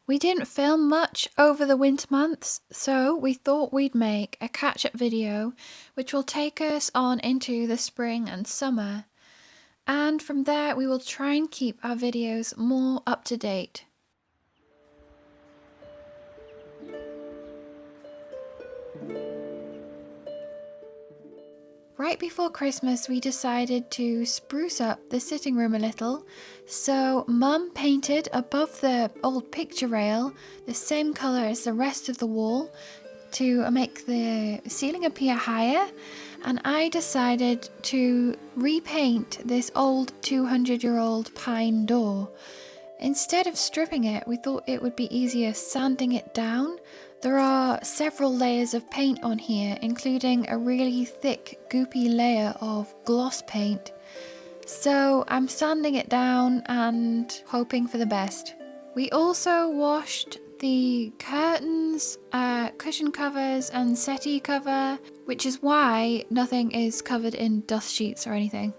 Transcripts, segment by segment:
We didn't film much over the winter months, so we thought we'd make a catch-up video which will take us on into the spring and summer. And from there we will try and keep our videos more up to date. Right before Christmas we decided to spruce up the sitting room a little, so Mum painted above the old picture rail the same colour as the rest of the wall to make the ceiling appear higher, and I decided to repaint this old 200-year-old pine door. Instead of stripping it, we thought it would be easier sanding it down. There are several layers of paint on here, including a really thick, goopy layer of gloss paint. So I'm sanding it down and hoping for the best. We also washed the curtains, cushion covers and settee cover, which is why nothing is covered in dust sheets or anything.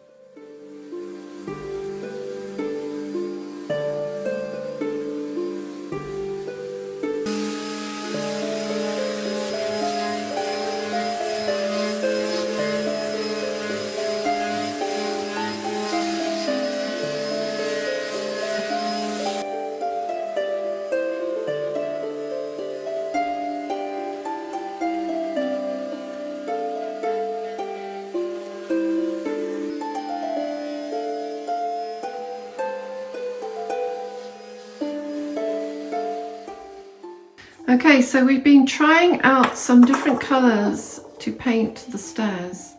Okay, so we've been trying out some different colours to paint the stairs.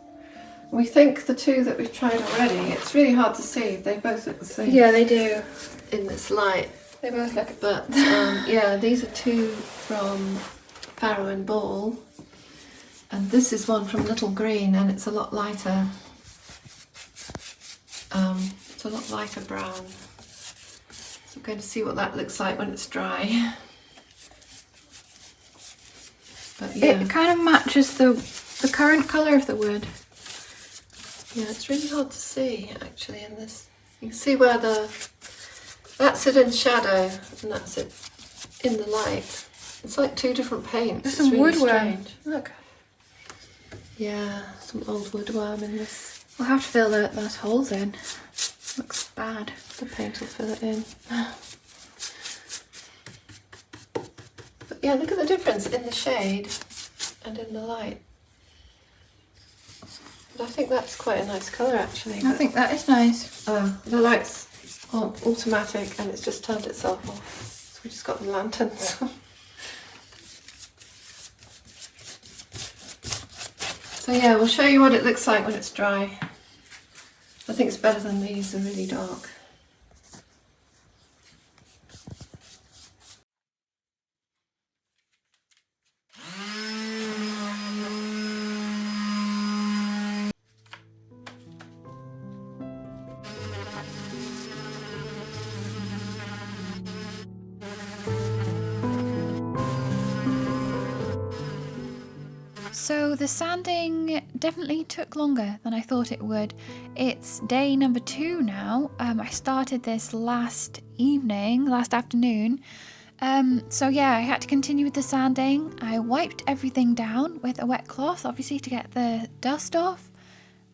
We think the two that we've tried already, it's really hard to see, they both look the same. Yeah, they do. In this light. They both look. But yeah, these are two from Farrow and Ball, and this is one from Little Green, and it's a lot lighter. It's a lot lighter brown. So we're going to see what that looks like when it's dry. But yeah. It kind of matches the current colour of the wood. Yeah, it's really hard to see actually in this. You can see where that's it in shadow and that's it in the light. It's like two different paints. There's it's some really woodworm. strange. Look. Yeah, some old woodworm in this. We'll have to fill those holes in. Looks bad. The paint will fill it in. But yeah, look at the difference in the shade and in the light. But I think that's quite a nice colour actually. I think that is nice. The lights aren't automatic and it's just turned itself off. So we just got the lanterns. So yeah, we'll show you what it looks like when it's dry. I think it's better than these, they're really dark. So the sanding definitely took longer than I thought it would. It's day number 2 now. I started this last afternoon. So yeah, I had to continue with the sanding. I wiped everything down with a wet cloth, obviously to get the dust off.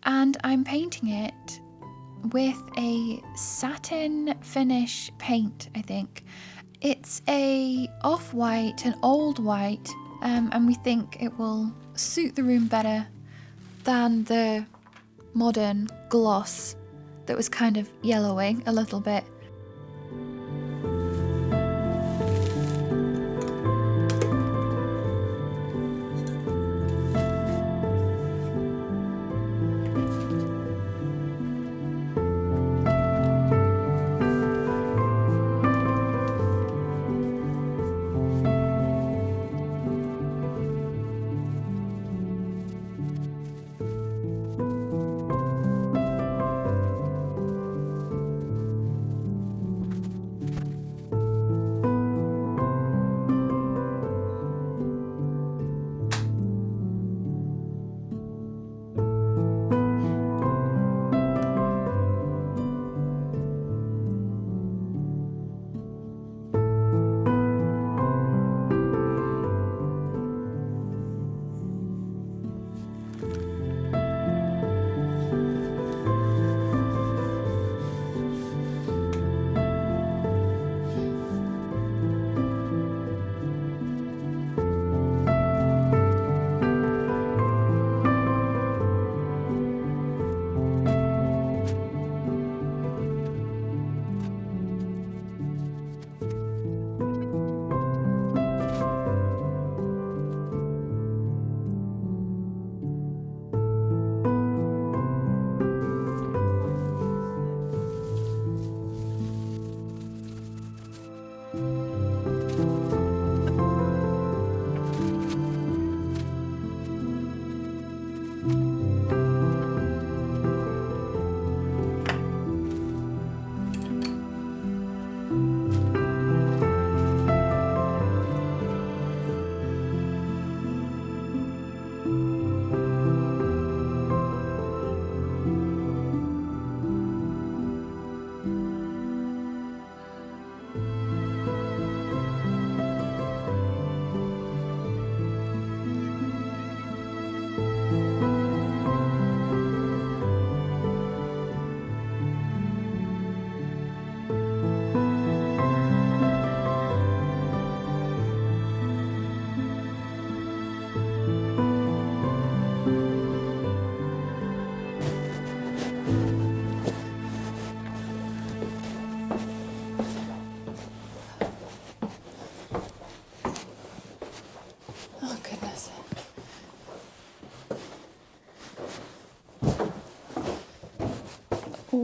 And I'm painting it with a satin finish paint, I think. It's a off-white, an old white, and we think it will suit the room better than the modern gloss that was kind of yellowing a little bit.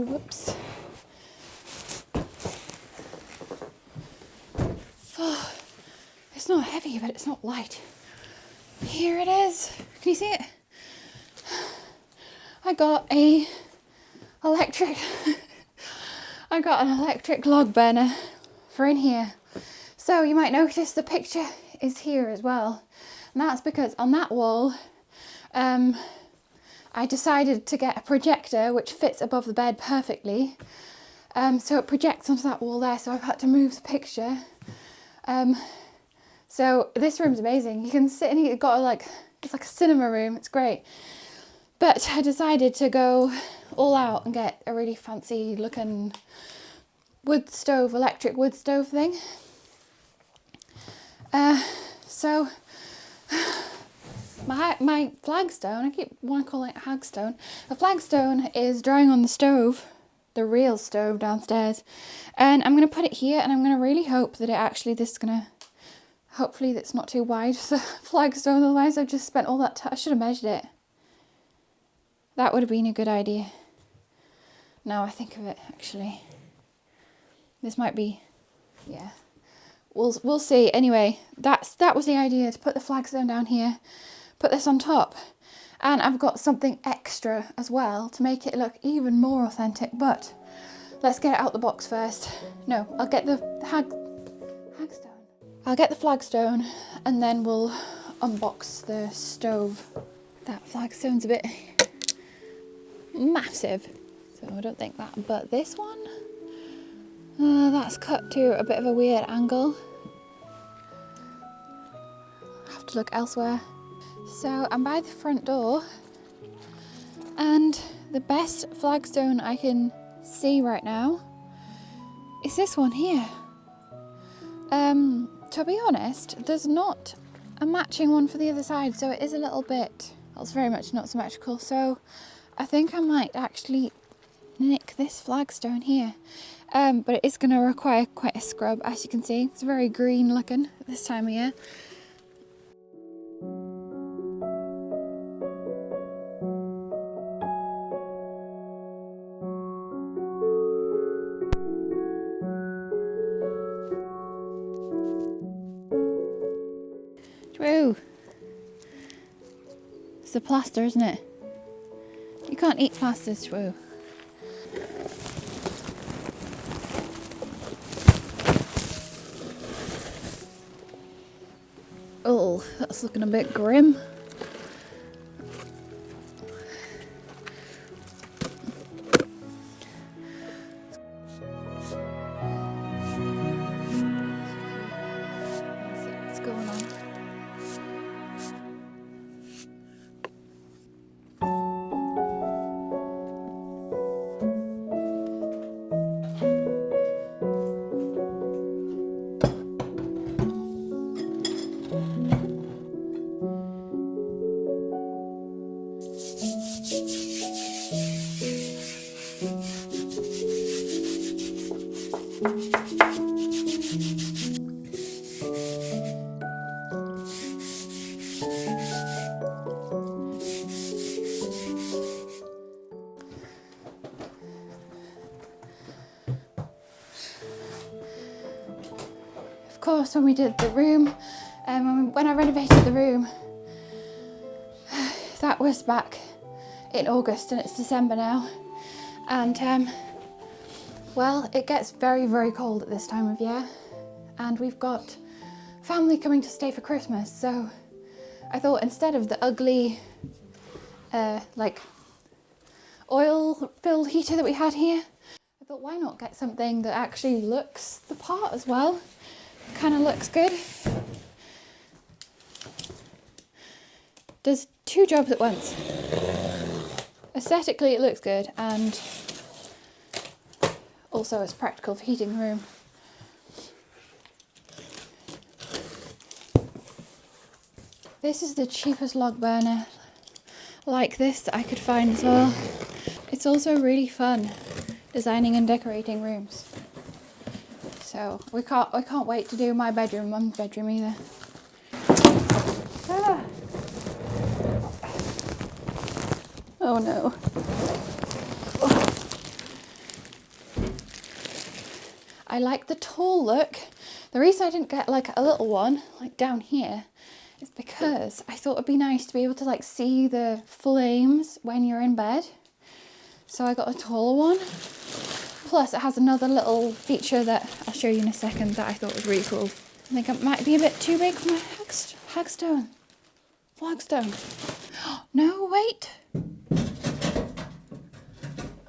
whoops. Oh, it's not heavy, but it's not light. Here it is. Can you see it? I got an electric log burner for in here. So you might notice the picture is here as well. And that's because on that wall, I decided to get a projector which fits above the bed perfectly. So it projects onto that wall there, so I've had to move the picture. So this room's amazing. You can sit in here, it's like a cinema room, it's great. But I decided to go all out and get a really fancy looking wood stove, electric wood stove thing. So my flagstone, I want to call it hagstone. The flagstone is drying on the stove, the real stove downstairs. And I'm going to put it here, and I'm going to really hope that hopefully that's not too wide for the flagstone, otherwise I've just spent all that time. I should have measured it. That would have been a good idea. Now I think of it, actually. This might be, yeah. We'll see. Anyway, that was the idea, to put the flagstone down here, put this on top. And I've got something extra as well to make it look even more authentic, but let's get it out the box first. No, I'll get the hagstone. I'll get the flagstone and then we'll unbox the stove. That flagstone's a bit massive, so I don't think that, but this one, that's cut to a bit of a weird angle. I have to look elsewhere. So I'm by the front door, and the best flagstone I can see right now is this one here. To be honest, there's not a matching one for the other side, so it is a little bit, well, it's very much not symmetrical, so I think I might actually nick this flagstone here. But it is going to require quite a scrub, as you can see. It's very green looking at this time of year. True. It's the plaster, isn't it? You can't eat plaster, true. Oh, that's looking a bit grim. Let's see what's going on. Of course, when we did the room, when I renovated the room, that was back in August and it's December now. And well, it gets very, very cold at this time of year, and we've got family coming to stay for Christmas, so I thought instead of the ugly like oil-filled heater that we had here, I thought why not get something that actually looks the part as well. Kind of looks good. Does two jobs at once. Aesthetically it looks good, and also it's practical for heating the room. This is the cheapest log burner like this that I could find as well. It's also really fun designing and decorating rooms. So we can't wait to do my bedroom, Mum's bedroom either. Ah. Oh no. I like the tall look. The reason I didn't get like a little one, like down here, is because I thought it'd be nice to be able to like see the flames when you're in bed. So I got a taller one. Plus it has another little feature that I'll show you in a second that I thought was really cool. I think it might be a bit too big for my flagstone. No, wait.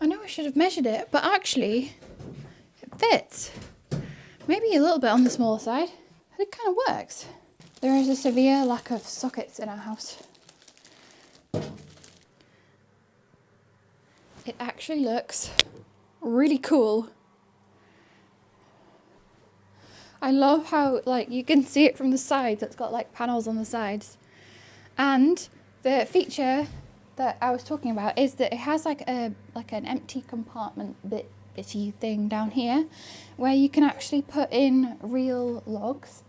I know I should have measured it, but actually it fits. Maybe a little bit on the smaller side, but it kind of works. There is a severe lack of sockets in our house. It actually looks really cool. I love how like you can see it from the sides. It's got like panels on the sides. And the feature that I was talking about is that it has like an empty compartment bitty thing down here where you can actually put in real logs,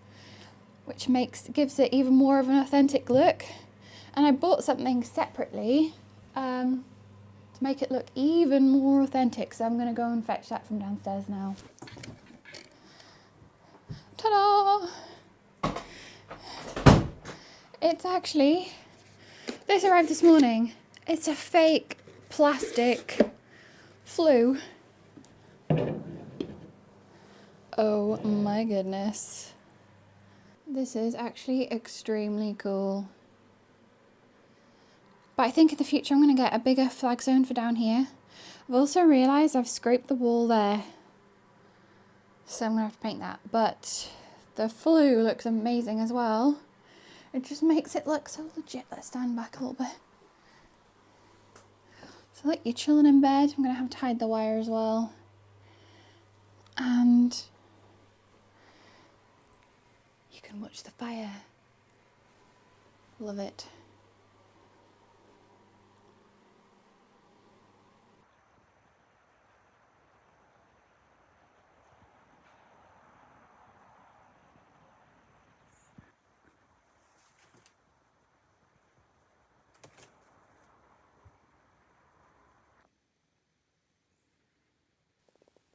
which gives it even more of an authentic look. And I bought something separately to make it look even more authentic, so I'm going to go and fetch that from downstairs now. Ta-da! It's actually, this arrived this morning. It's a fake plastic flue. Oh my goodness. This is actually extremely cool. But I think in the future I'm going to get a bigger flag zone for down here. I've also realised I've scraped the wall there, so I'm going to have to paint that. But the flue looks amazing as well. It just makes it look so legit. Let's stand back a little bit. So like you're chilling in bed. I'm going to have to hide the wire as well. And you can watch the fire. Love it.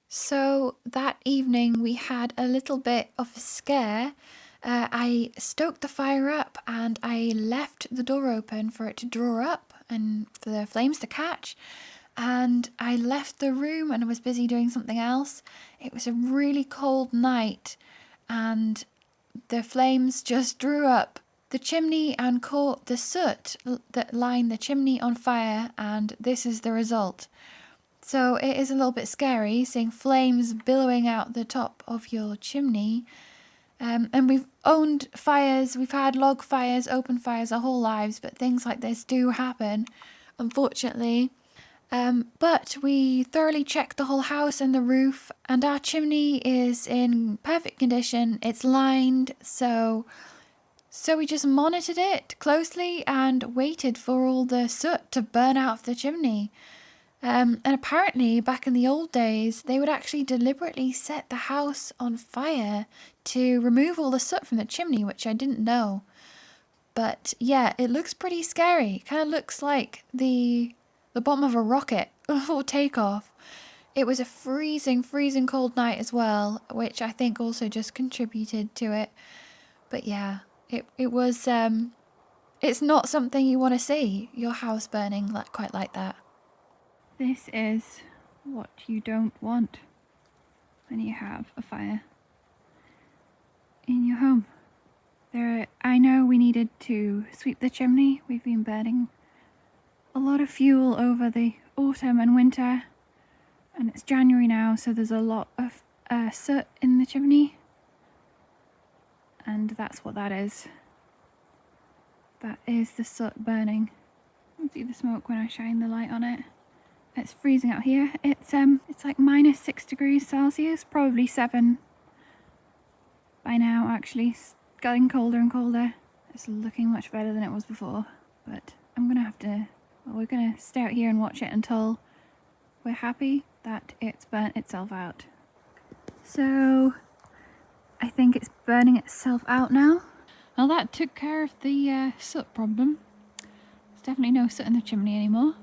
So that evening we had a little bit of a scare. I stoked the fire up and I left the door open for it to draw up and for the flames to catch. And I left the room and I was busy doing something else. It was a really cold night and the flames just drew up the chimney and caught the soot that lined the chimney on fire, and this is the result. So it is a little bit scary seeing flames billowing out the top of your chimney. And we've owned fires, we've had log fires, open fires our whole lives, but things like this do happen, unfortunately. But we thoroughly checked the whole house and the roof, and our chimney is in perfect condition. It's lined, so we just monitored it closely and waited for all the soot to burn out of the chimney. And apparently, back in the old days, they would actually deliberately set the house on fire to remove all the soot from the chimney, which I didn't know. But yeah, it looks pretty scary. Kind of looks like the bottom of a rocket before takeoff. It was a freezing cold night as well, which I think also just contributed to it. But yeah, it was, it's not something you want to see, your house burning quite like that. This is what you don't want when you have a fire in your home. I know we needed to sweep the chimney. We've been burning a lot of fuel over the autumn and winter, and it's January now, so there's a lot of soot in the chimney, and that's what that is. That is the soot burning. You can see the smoke when I shine the light on it. It's freezing out here. It's like -6 degrees Celsius, probably 7 by now actually. It's getting colder and colder. It's looking much better than it was before, but we're gonna stay out here and watch it until we're happy that it's burnt itself out. So I think it's burning itself out now. Well, that took care of the soot problem. There's definitely no soot in the chimney anymore.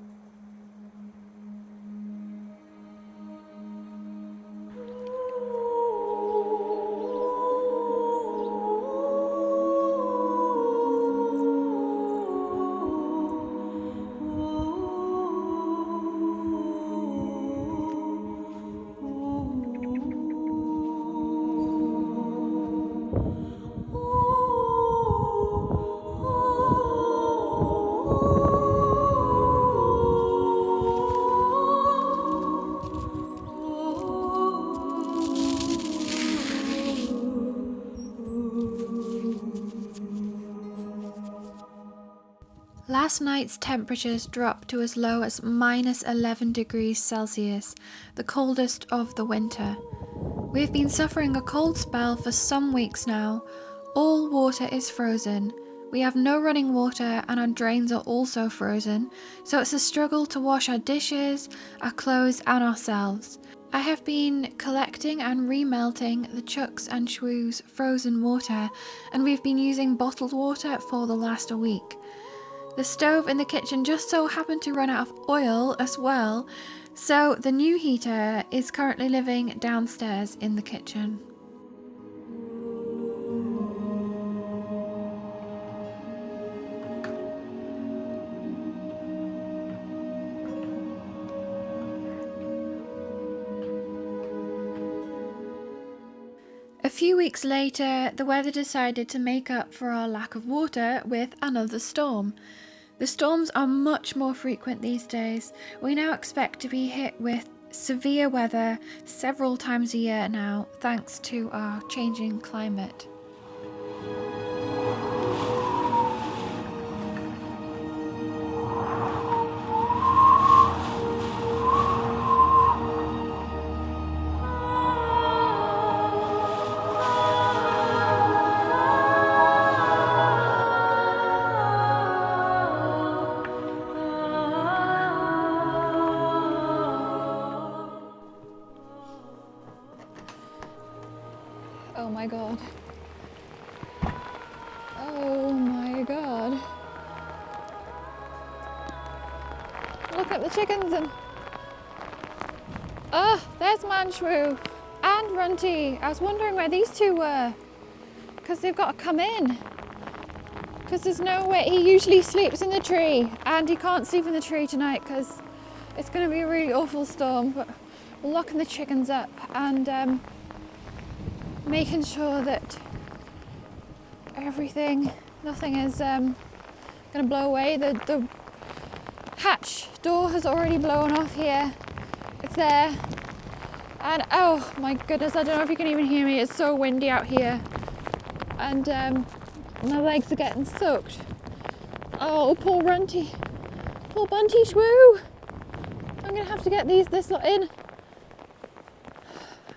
Last night's temperatures dropped to as low as -11 degrees Celsius, the coldest of the winter. We've been suffering a cold spell for some weeks now. All water is frozen. We have no running water and our drains are also frozen, so it's a struggle to wash our dishes, our clothes and ourselves. I have been collecting and remelting the Chuck's and Schwoo's frozen water, and we've been using bottled water for the last week. The stove in the kitchen just so happened to run out of oil as well, so the new heater is currently living downstairs in the kitchen. A few weeks later, the weather decided to make up for our lack of water with another storm. The storms are much more frequent these days. We now expect to be hit with severe weather several times a year now, thanks to our changing climate. Oh my god. Oh my god. Look at the chickens and... Oh, there's Manshrew and Runty. I was wondering where these two were, because they've got to come in. Because there's no way, he usually sleeps in the tree and he can't sleep in the tree tonight because it's going to be a really awful storm. But we're locking the chickens up and making sure that nothing is going to blow away. The hatch door has already blown off here. It's there. And oh my goodness, I don't know if you can even hear me. It's so windy out here. And my legs are getting soaked. Oh, poor Runty. Poor Bunty Shwoo. I'm going to have to get this lot in.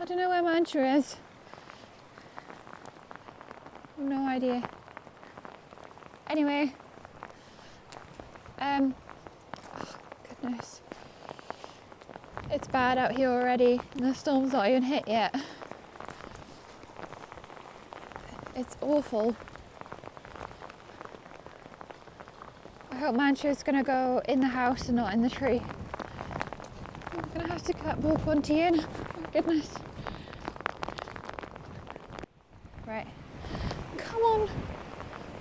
I don't know where Mantra is. No idea. Anyway, oh goodness, it's bad out here already. The storm's not even hit yet. It's awful. I hope Mantra's gonna go in the house and not in the tree. I'm gonna have to cut poor Bunty in. Oh my goodness. Right. Come on,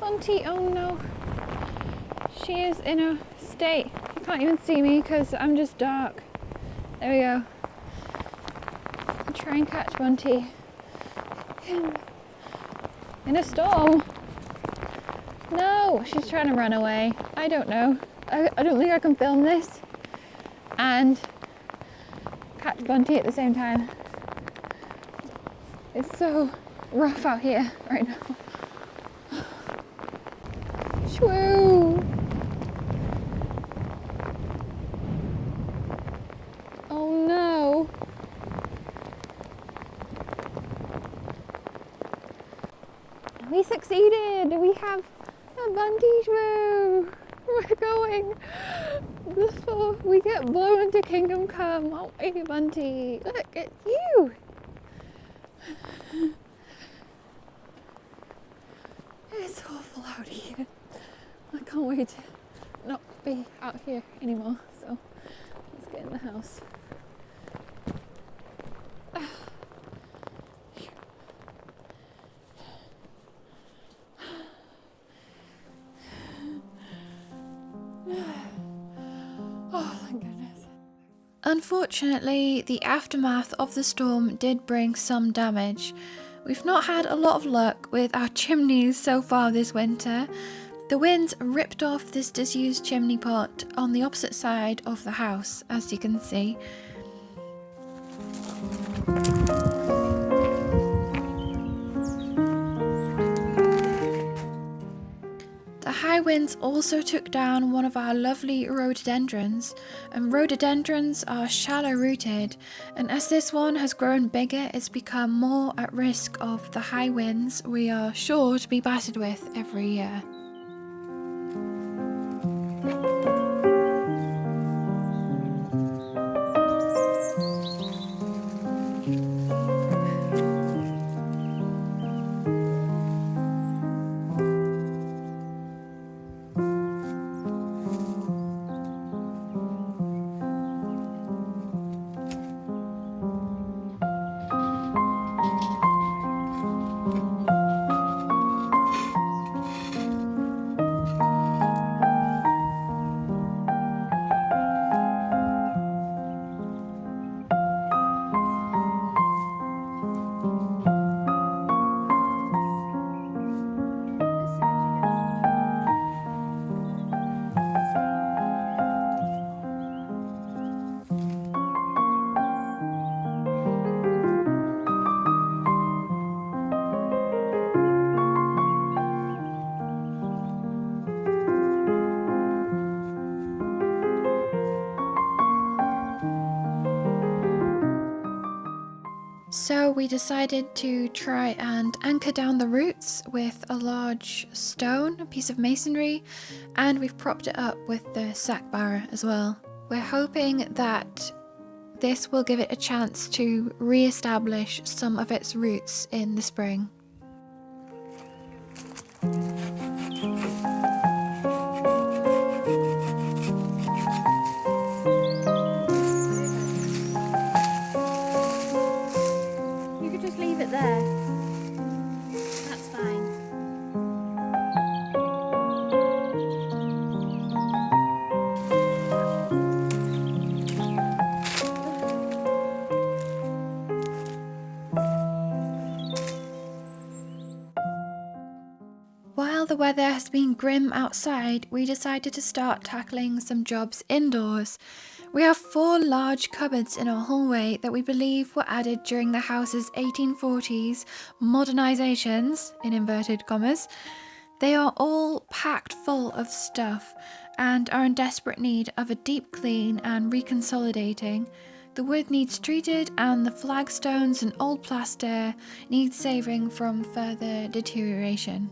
Bunty. Oh no. She is in a state. You can't even see me because I'm just dark. There we go. I'll try and catch Bunty in a storm. No, she's trying to run away. I don't know. I don't think I can film this and catch Bunty at the same time. It's so rough out here right now. Shwoo! Oh no! We succeeded! We have a Bunty Shwoo! We're going before we get blown to Kingdom Come. Oh, hey Bunty! Look at you! It's awful out here. I can't wait to not be out here anymore. So let's get in the house. Oh, thank goodness. Unfortunately, the aftermath of the storm did bring some damage. We've not had a lot of luck with our chimneys so far this winter. The winds ripped off this disused chimney pot on the opposite side of the house, as you can see. The high wind winds also took down one of our lovely rhododendrons, and rhododendrons are shallow rooted, and as this one has grown bigger, it's become more at risk of the high winds we are sure to be battered with every year. So we decided to try and anchor down the roots with a large stone, a piece of masonry, and we've propped it up with the sack barrow as well. We're hoping that this will give it a chance to re-establish some of its roots in the spring. You could just leave it there. That's fine. While the weather has been grim outside, we decided to start tackling some jobs indoors. We have 4 large cupboards in our hallway that we believe were added during the house's 1840s modernisations, in inverted commas. They are all packed full of stuff and are in desperate need of a deep clean and reconsolidating. The wood needs treated and the flagstones and old plaster need saving from further deterioration.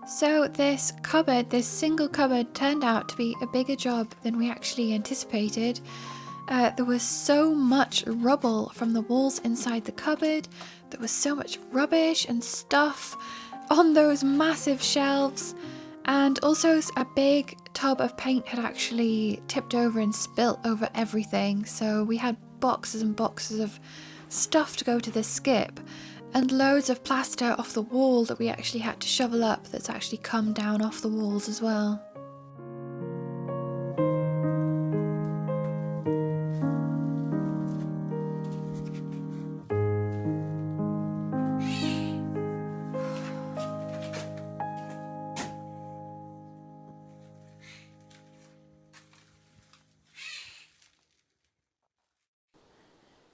So this single cupboard turned out to be a bigger job than we actually anticipated. There was so much rubble from the walls inside the cupboard. There was so much rubbish and stuff on those massive shelves. And also a big tub of paint had actually tipped over and spilt over everything. So we had boxes and boxes of stuff to go to the skip. And loads of plaster off the wall that we actually had to shovel up that's actually come down off the walls as well.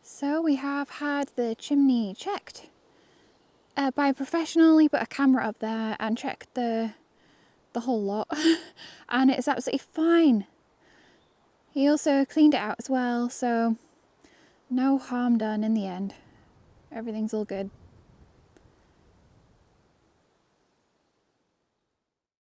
So we have had the chimney checked by a professional. He put a camera up there and checked the whole lot and it's absolutely fine. He also cleaned it out as well, so no harm done in the end. Everything's all good.